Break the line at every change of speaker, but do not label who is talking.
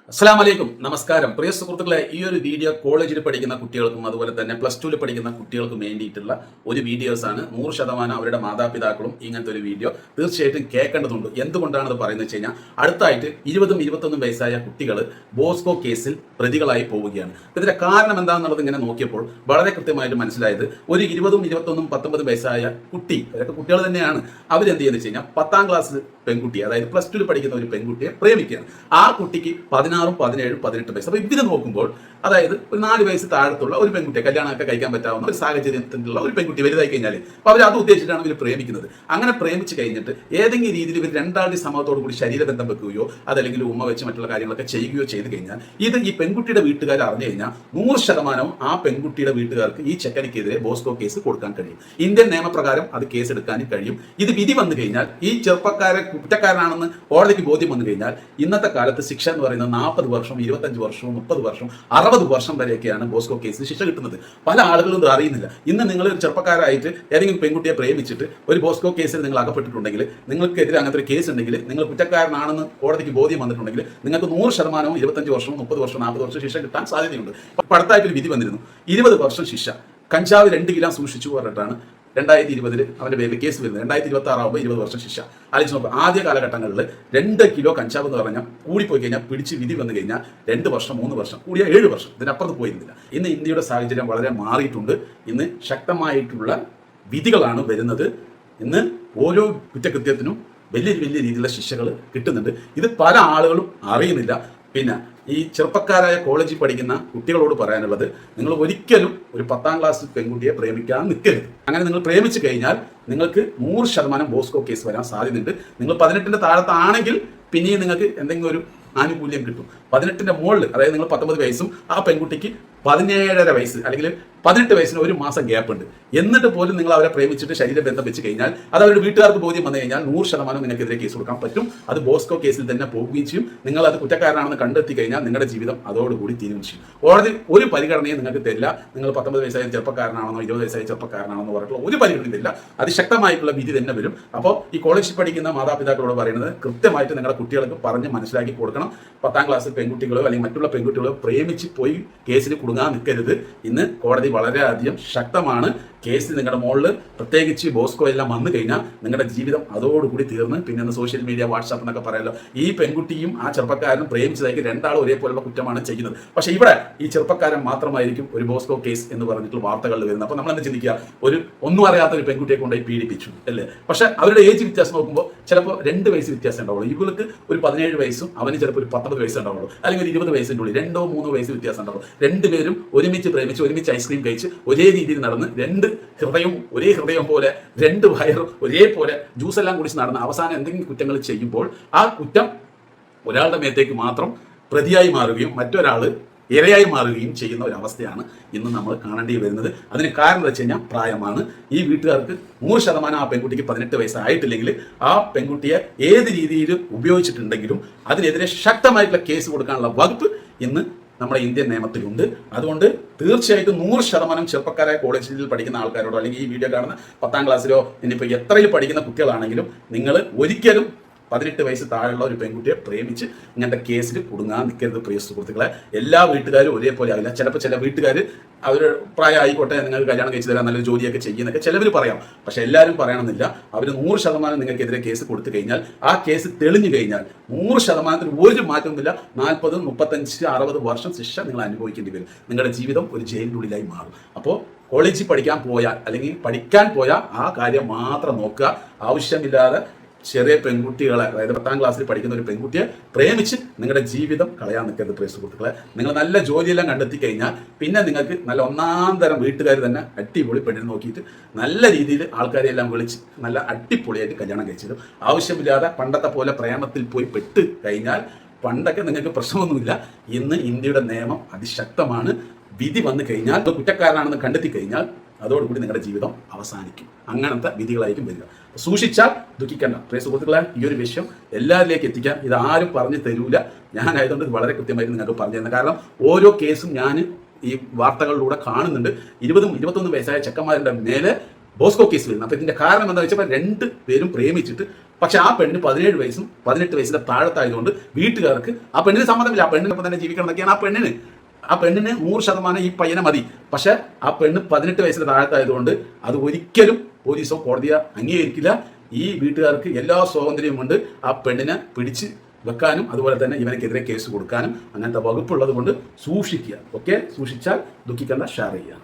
അസ്സലാമു അലൈക്കും, നമസ്കാരം. പ്രിയ സുഹൃത്തുക്കളെ, ഈ ഒരു വീഡിയോ കോളേജിൽ പഠിക്കുന്ന കുട്ടികൾക്കും അതുപോലെ തന്നെ +2 പഠിക്കുന്ന കുട്ടികൾക്കും വേണ്ടിയിട്ടുള്ള ഒരു വീഡിയോസാണ്. 100% അവരുടെ മാതാപിതാക്കളും ഇങ്ങനത്തെ ഒരു വീഡിയോ തീർച്ചയായിട്ടും കേൾക്കേണ്ടതുണ്ട്. എന്തുകൊണ്ടാണ് അത് പറയുന്നത് വെച്ച് കഴിഞ്ഞാൽ, അടുത്തായിട്ട് 20ഉം 21ഉം വയസ്സായ കുട്ടികൾ ബോസ്കോ കേസിൽ പ്രതികളായി പോവുകയാണ്. ഇതിന്റെ കാരണം എന്താണെന്നുള്ളത് ഇങ്ങനെ നോക്കിയപ്പോൾ വളരെ കൃത്യമായിട്ട് മനസ്സിലായത്, ഒരു 20ഉം 21ഉം 19 വയസ്സായ കുട്ടി, അതൊക്കെ കുട്ടികൾ തന്നെയാണ്. അവരെന്ത് ചെയ്യുന്നത് വെച്ച് കഴിഞ്ഞാൽ 10ാം ക്ലാസ് പെൺകുട്ടി, അതായത് +2 പഠിക്കുന്ന ഒരു പെൺകുട്ടിയെ പ്രേമിക്കുകയാണ്. ആ കുട്ടിക്ക് 16, 17, 18 വയസ്സ്. അപ്പോൾ ഇതിന് നോക്കുമ്പോൾ, അതായത് ഒരു 4 വയസ്സ് താഴത്തുള്ള ഒരു പെൺകുട്ടിയെ കല്യാണമൊക്കെ കഴിക്കാൻ പറ്റാവുന്ന ഒരു സാഹചര്യത്തിലുള്ള ഒരു പെൺകുട്ടി വലുതായി കഴിഞ്ഞാൽ, അപ്പോൾ അവർ അത് ഉദ്ദേശിച്ചിട്ടാണ് ഇവർ പ്രേമിക്കുന്നത്. അങ്ങനെ പ്രേമിച്ച് കഴിഞ്ഞിട്ട് ഏതെങ്കിലും രീതിയിൽ ഇവർ രണ്ടാളുടെ സമ്മതത്തോടു കൂടി ശരീരബന്ധം വെക്കുകയോ അതല്ലെങ്കിൽ ഉമ്മ വെച്ച് മറ്റുള്ള കാര്യങ്ങളൊക്കെ ചെയ്യുകയോ ചെയ്ത് കഴിഞ്ഞാൽ, ഇത് ഈ പെൺകുട്ടിയുടെ വീട്ടുകാർ അറിഞ്ഞു കഴിഞ്ഞാൽ 100% ആ പെൺകുട്ടിയുടെ വീട്ടുകാർക്ക് ഈ ചെക്കനിക്കെതിരെ ബോസ്കോ കേസ് കൊടുക്കാൻ കഴിയും. ഇന്ത്യൻ നിയമപ്രകാരം അത് കേസ് എടുക്കാനും കഴിയും. ഇത് വിധി വന്നു കഴിഞ്ഞാൽ, ഈ ചെറുപ്പക്കാരെ കുറ്റക്കാരനാണെന്ന് കോടതിക്ക് ബോധ്യം വന്നു കഴിഞ്ഞാൽ, ഇന്നത്തെ കാലത്ത് ശിക്ഷ എന്ന് പറയുന്നത് 40 വർഷം, 25 വർഷവും 30 വർഷം, 60 വർഷം വരെയൊക്കെയാണ് ബോസ്കോ കേസിന് ശിക്ഷ കിട്ടുന്നത്. പല ആളുകളും ഇത് അറിയുന്നില്ല. ഇന്ന് നിങ്ങൾ ഒരു ചെറുപ്പക്കാരായിട്ട് ഏതെങ്കിലും പെൺകുട്ടിയെ പ്രേമിച്ചിട്ട് ഒരു ബോസ്കോ കേസിൽ നിങ്ങൾ അകപ്പെട്ടിട്ടുണ്ടെങ്കിൽ, നിങ്ങൾക്കെതിരെ അങ്ങനത്തെ ഒരു കേസ് ഉണ്ടെങ്കിൽ, നിങ്ങൾ കുറ്റക്കാരനാണെന്ന് കോടതിക്ക് ബോധ്യം വന്നിട്ടുണ്ടെങ്കിൽ, നിങ്ങൾക്ക് 100% 25 വർഷവും 30 വർഷം 40 വർഷം ശിക്ഷ കിട്ടാൻ സാധ്യതയുണ്ട്. അപ്പോൾ അടുത്തായിട്ടൊരു വിധി വന്നിരുന്നു, 20 വർഷം ശിക്ഷ. കഞ്ചാവ് 2 കിലോ സൂക്ഷിച്ചു പറഞ്ഞിട്ടാണ് 2020 അവന്റെ പേരിൽ കേസ് വരുന്നത്. 2026 ആകുമ്പോൾ 20 വർഷം ശിക്ഷ. ആലോചിച്ച് നോക്കുക, ആദ്യ കാലഘട്ടങ്ങളിൽ 2 കിലോ കഞ്ചാവ് എന്ന് പറഞ്ഞാൽ കൂടിപ്പോയി കഴിഞ്ഞാൽ, പിടിച്ച് വിധി വന്നു കഴിഞ്ഞാൽ 2 വർഷം 3 വർഷം കൂടിയ 7 വർഷം, ഇതിനപ്പുറത്ത് പോയിരുന്നില്ല. ഇന്ന് ഇന്ത്യയുടെ സാഹചര്യം വളരെ മാറിയിട്ടുണ്ട്. ഇന്ന് ശക്തമായിട്ടുള്ള വിധികളാണ് വരുന്നത്. ഇന്ന് ഓരോ കുറ്റകൃത്യത്തിനും വലിയ രീതിയിലുള്ള ശിക്ഷകൾ കിട്ടുന്നുണ്ട്. ഇത് പല ആളുകളും അറിയുന്നില്ല. പിന്നെ ഈ ചെറുപ്പക്കാരായ കോളേജിൽ പഠിക്കുന്ന കുട്ടികളോട് പറയാനുള്ളത്, നിങ്ങൾ ഒരിക്കലും ഒരു 10ാം ക്ലാസ് പെൺകുട്ടിയെ പ്രേമിക്കാൻ നിൽക്കരുത്. അങ്ങനെ നിങ്ങൾ പ്രേമിച്ചു കഴിഞ്ഞാൽ നിങ്ങൾക്ക് 100% ബോസ്കോ കേസ് വരാൻ സാധ്യതയുണ്ട്. നിങ്ങൾ 18ന്റെ താഴത്താണെങ്കിൽ പിന്നെയും നിങ്ങൾക്ക് എന്തെങ്കിലും ഒരു ആനുകൂല്യം കിട്ടും. 18ന്റെ മുകളിൽ, അതായത് നിങ്ങൾ 19 വയസ്സും ആ പെൺകുട്ടിക്ക് 17.5 വയസ്സ് അല്ലെങ്കിൽ 18 വയസ്സിന് 1 മാസം ഗ്യാപ്പ് ഉണ്ട്. എന്നിട്ട് പോലും നിങ്ങൾ അവരെ പ്രേമിച്ചിട്ട് ശരീരബന്ധം വെച്ച് കഴിഞ്ഞാൽ, അത് അവരുടെ വീട്ടുകാർക്ക് ബോധ്യം വന്നു കഴിഞ്ഞാൽ 100% നിങ്ങൾക്കെതിരെ കേസ് കൊടുക്കാൻ പറ്റും. അത് ബോസ്കോ കേസിൽ തന്നെ പോവുകയും ചെയ്യും. നിങ്ങൾ അത് കുറ്റക്കാരനാണെന്ന് കണ്ടെത്തി കഴിഞ്ഞാൽ നിങ്ങളുടെ ജീവിതം അതോടുകൂടി തീരും ചെയ്യും. കോടതി ഒരു പരിഗണനയും നിങ്ങൾക്ക് തരില്ല. നിങ്ങൾ 19 വയസ്സായ ചെറുപ്പക്കാരനാണെന്നോ 20 വയസ്സായ ചെറുപ്പക്കാരനാണെന്നോ പറഞ്ഞിട്ടുള്ള ഒരു പരിഗണനയും തരില്ല. അതിശക്തമായിട്ടുള്ള വിധി തന്നെ വരും. അപ്പോൾ ഈ കോളേജിൽ പഠിക്കുന്ന മാതാപിതാക്കളോട് പറയുന്നത്, കൃത്യമായിട്ട് നിങ്ങളുടെ കുട്ടികൾക്ക് പറഞ്ഞ് മനസ്സിലാക്കി കൊടുക്കണം. 10ാം ക്ലാസ് പെൺകുട്ടികളോ അല്ലെങ്കിൽ മറ്റുള്ള പെൺകുട്ടികളോ പ്രേമിച്ച് പോയി കേസിൽ കുടുങ്ങാൻ നിൽക്കരുത്. ഇന്ന് കോടതി വളരെയധികം ശക്തമാണ്. കേസ് നിങ്ങളുടെ മുകളിൽ പ്രത്യേകിച്ച് ബോസ്കോ എല്ലാം വന്നു കഴിഞ്ഞാൽ നിങ്ങളുടെ ജീവിതം അതോടുകൂടി തീർന്ന്, പിന്നെ സോഷ്യൽ മീഡിയ, വാട്സാപ്പ് എന്നൊക്കെ പറയാമല്ലോ, ഈ പെൺകുട്ടിയും ആ ചെറുപ്പക്കാരനും പ്രേമിച്ചതായി രണ്ടാളും ഒരേപോലുള്ള കുറ്റമാണ് ചെയ്യുന്നത്. പക്ഷെ ഇവിടെ ഈ ചെറുപ്പക്കാരൻ മാത്രമായിരിക്കും ഒരു ബോസ്കോ കേസ് എന്ന് പറഞ്ഞിട്ടുള്ള വാർത്തകളിൽ വരുന്നത്. അപ്പോൾ നമ്മൾ എന്താ ചിന്തിക്കുക, ഒന്നും അറിയാത്ത ഒരു പെൺകുട്ടിയെ കൊണ്ടുപോയി പീഡിപ്പിച്ചു അല്ലേ? പക്ഷെ അവരുടെ ഏജ് വ്യത്യാസം നോക്കുമ്പോൾ ചിലപ്പോൾ 2 വയസ്സ് വ്യത്യാസം ഉണ്ടാവുള്ളൂ. ഇവൾക്ക് ഒരു 17 വയസ്സും അവന് ചിലപ്പോൾ ഒരു 19 വയസ്സ് ഉണ്ടാവുള്ളൂ, അല്ലെങ്കിൽ ഒരു 20 വയസ്സിൻ്റെ ഉള്ളിൽ 2-3 വയസ്സ് വ്യത്യാസം ഉണ്ടാവുള്ളൂ. രണ്ടുപേരും ഒരുമിച്ച് പ്രേമിച്ച് ഒരുമിച്ച് ഐസ്ക്രീം കഴിച്ച് ഒരേ രീതിയിൽ നടന്ന്, 2 ഹൃദയം ഒരേ ഹൃദയം പോലെ, 2 വയറും ഒരേപോലെ ജ്യൂസ് എല്ലാം കുടിച്ച് നടന്ന് അവസാനം എന്തെങ്കിലും കുറ്റങ്ങൾ ചെയ്യുമ്പോൾ ആ കുറ്റം ഒരാളുടെ മേത്തേക്ക് മാത്രം പ്രതിയായി മാറുകയും മറ്റൊരാൾ ഇരയായി മാറുകയും ചെയ്യുന്ന ഒരു അവസ്ഥയാണ് ഇന്ന് നമ്മൾ കാണേണ്ടി വരുന്നത്. അതിന് കാരണം എന്ന് വെച്ച് കഴിഞ്ഞാൽ പ്രായമാണ്. ഈ വീട്ടുകാർക്ക് 100% ആ പെൺകുട്ടിക്ക് 18 വയസ്സായിട്ടില്ലെങ്കിൽ ആ പെൺകുട്ടിയെ ഏത് രീതിയിൽ ഉപയോഗിച്ചിട്ടുണ്ടെങ്കിലും അതിനെതിരെ ശക്തമായിട്ടുള്ള കേസ് കൊടുക്കാനുള്ള വകുപ്പ് ഇന്ന് നമ്മുടെ ഇന്ത്യൻ നിയമത്തിലുണ്ട്. അതുകൊണ്ട് തീർച്ചയായിട്ടും 100% ചെറുപ്പക്കാരായ കോളേജിൽ പഠിക്കുന്ന ആൾക്കാരോടോ അല്ലെങ്കിൽ ഈ വീഡിയോ കാണുന്ന 10ാം ക്ലാസ്സിലോ ഇനിയിപ്പോൾ എത്രയിൽ പഠിക്കുന്ന കുട്ടികളാണെങ്കിലും, നിങ്ങൾ ഒരിക്കലും 18 വയസ്സ് താഴെയുള്ള ഒരു പെൺകുട്ടിയെ പ്രേമിച്ച് ഇങ്ങനത്തെ കേസിൽ കുടുങ്ങാൻ നിൽക്കരുത്. പ്രിയ സുഹൃത്തുക്കളെ, എല്ലാ വീട്ടുകാരും ഒരേപോലെ ആവില്ല. ചിലപ്പോൾ ചില വീട്ടുകാർ അവർ പ്രായം ആയിക്കോട്ടെ, നിങ്ങൾക്ക് കല്യാണം കഴിച്ച് തരാൻ നല്ലൊരു ജോലിയൊക്കെ ചെയ്യുന്നൊക്കെ ചിലവർ പറയാം. പക്ഷെ എല്ലാവരും പറയണമെന്നില്ല. അവർ 100% നിങ്ങൾക്കെതിരെ കേസ് കൊടുത്തു കഴിഞ്ഞാൽ, ആ കേസ് തെളിഞ്ഞു കഴിഞ്ഞാൽ 100% ഒരു മാറ്റമൊന്നുമില്ല. 40, 35, 60 വർഷം ശിക്ഷ നിങ്ങൾ അനുഭവിക്കേണ്ടി വരും. നിങ്ങളുടെ ജീവിതം ഒരു ജയിലിനുള്ളിലായി മാറും. അപ്പോൾ കോളേജിൽ പഠിക്കാൻ പോയാൽ അല്ലെങ്കിൽ പഠിക്കാൻ പോയാൽ ആ കാര്യം മാത്രം നോക്കുക. ആവശ്യമില്ലാതെ ചെറിയ പെൺകുട്ടികളെ, അതായത് 10ാം ക്ലാസ്സിൽ പഠിക്കുന്ന ഒരു പെൺകുട്ടിയെ പ്രേമിച്ച് നിങ്ങളുടെ ജീവിതം കളയാൻ നിൽക്കരുത്. പ്രിയ സുഹൃത്തുക്കളെ, നിങ്ങൾ നല്ല ജോലിയെല്ലാം കണ്ടെത്തി കഴിഞ്ഞാൽ പിന്നെ നിങ്ങൾക്ക് നല്ല 1ാം തരം വീട്ടുകാർ തന്നെ അടിപൊളി പെണ്ണിനെ നോക്കിയിട്ട് നല്ല രീതിയിൽ ആൾക്കാരെല്ലാം വിളിച്ച് നല്ല അടിപൊളിയായിട്ട് കല്യാണം കഴിച്ചിടും. ആവശ്യമില്ലാതെ പണ്ടത്തെ പോലെ പ്രേമത്തിൽ പോയി പെട്ട് കഴിഞ്ഞാൽ, പണ്ടൊക്കെ നിങ്ങൾക്ക് പ്രശ്നമൊന്നുമില്ല. ഇന്ന് ഇന്ത്യയുടെ നിയമം അതിശക്തമാണ്. വിധി വന്നു കഴിഞ്ഞാൽ, കുറ്റക്കാരനാണെന്ന് കണ്ടെത്തി കഴിഞ്ഞാൽ അതോടുകൂടി നിങ്ങളുടെ ജീവിതം അവസാനിക്കും. അങ്ങനത്തെ വിധികളായിരിക്കും വരിക. സൂക്ഷിച്ചാൽ ദുഃഖിക്കണ്ട. പ്രിയ സുഹൃത്തുക്കളെ, ഈ ഒരു വിഷയം എല്ലാവരിലേക്ക് എത്തിക്കാൻ ഇത് ആരും പറഞ്ഞു തരൂല. ഞാനായതുകൊണ്ട് വളരെ കൃത്യമായിട്ട് നിങ്ങൾക്ക് പറഞ്ഞു തരുന്നത്. കാരണം ഓരോ കേസും ഞാൻ ഈ വാർത്തകളിലൂടെ കാണുന്നുണ്ട്. 20ഉം 21 വയസ്സായ ചെക്കന്മാരുടെ മേലെ ബോസ്കോ കേസ് വരുന്നത്. അപ്പോൾ ഇതിന്റെ കാരണം എന്താ വെച്ചാൽ 2 പേരും പ്രേമിച്ചിട്ട് പക്ഷെ ആ പെണ്ണ് 17 വയസ്സും 18 വയസ്സിന്റെ താഴത്തായതുകൊണ്ട് വീട്ടുകാർക്ക് ആ പെണ്ണിന് സമ്മതമില്ല. ആ പെണ്ണിനൊപ്പം തന്നെ ജീവിക്കണം എന്നൊക്കെയാണ് ആ പെണ്ണിന് 100% ഈ പയ്യനെ മതി. പക്ഷെ ആ പെണ്ണ് 18 വയസ്സിന്റെ താഴത്തായതുകൊണ്ട് അത് ഒരിക്കലും പോലീസോ കോടതിയോ അംഗീകരിക്കില്ല. ഈ വീട്ടുകാർക്ക് എല്ലാ സ്വാതന്ത്ര്യവും കൊണ്ട് ആ പെണ്ണിനെ പിടിച്ച് വെക്കാനും അതുപോലെ തന്നെ ഇവനക്കെതിരെ കേസ് കൊടുക്കാനും അങ്ങനത്തെ വകുപ്പുള്ളത് കൊണ്ട് സൂക്ഷിക്കുക. ഓക്കെ, സൂക്ഷിച്ചാൽ ദുഃഖിക്കേണ്ട, ഷെയർ ചെയ്യുക.